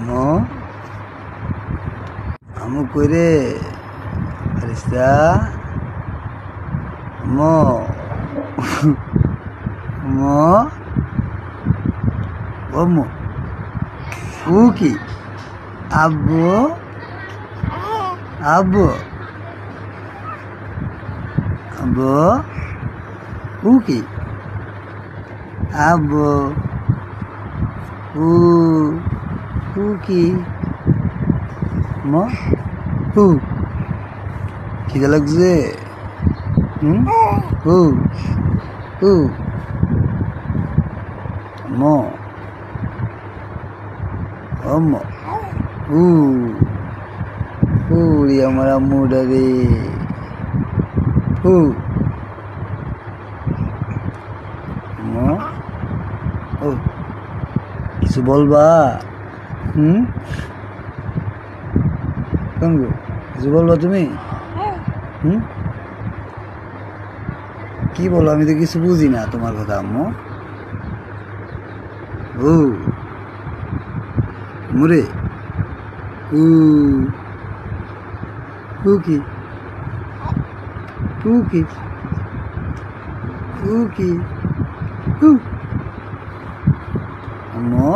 আমো আমু কই রে ফারিস্তা মো মো ও মো উ কি আব্বু আব্বু আব্বু উ কি আব্বু উ উ কি মো উ খিদে লাগছে উ উ মো অম্মো উ উড়ি আমার আম্মুটা রে উ মো ও কিছু বলবা কঙ্গু কিছু বলবা তুমি কি বলো আমি তো কিছু বুঝি না তোমার কথা আম্মু ও মুরে উ উ কি উ কি উ কি উ আম্মু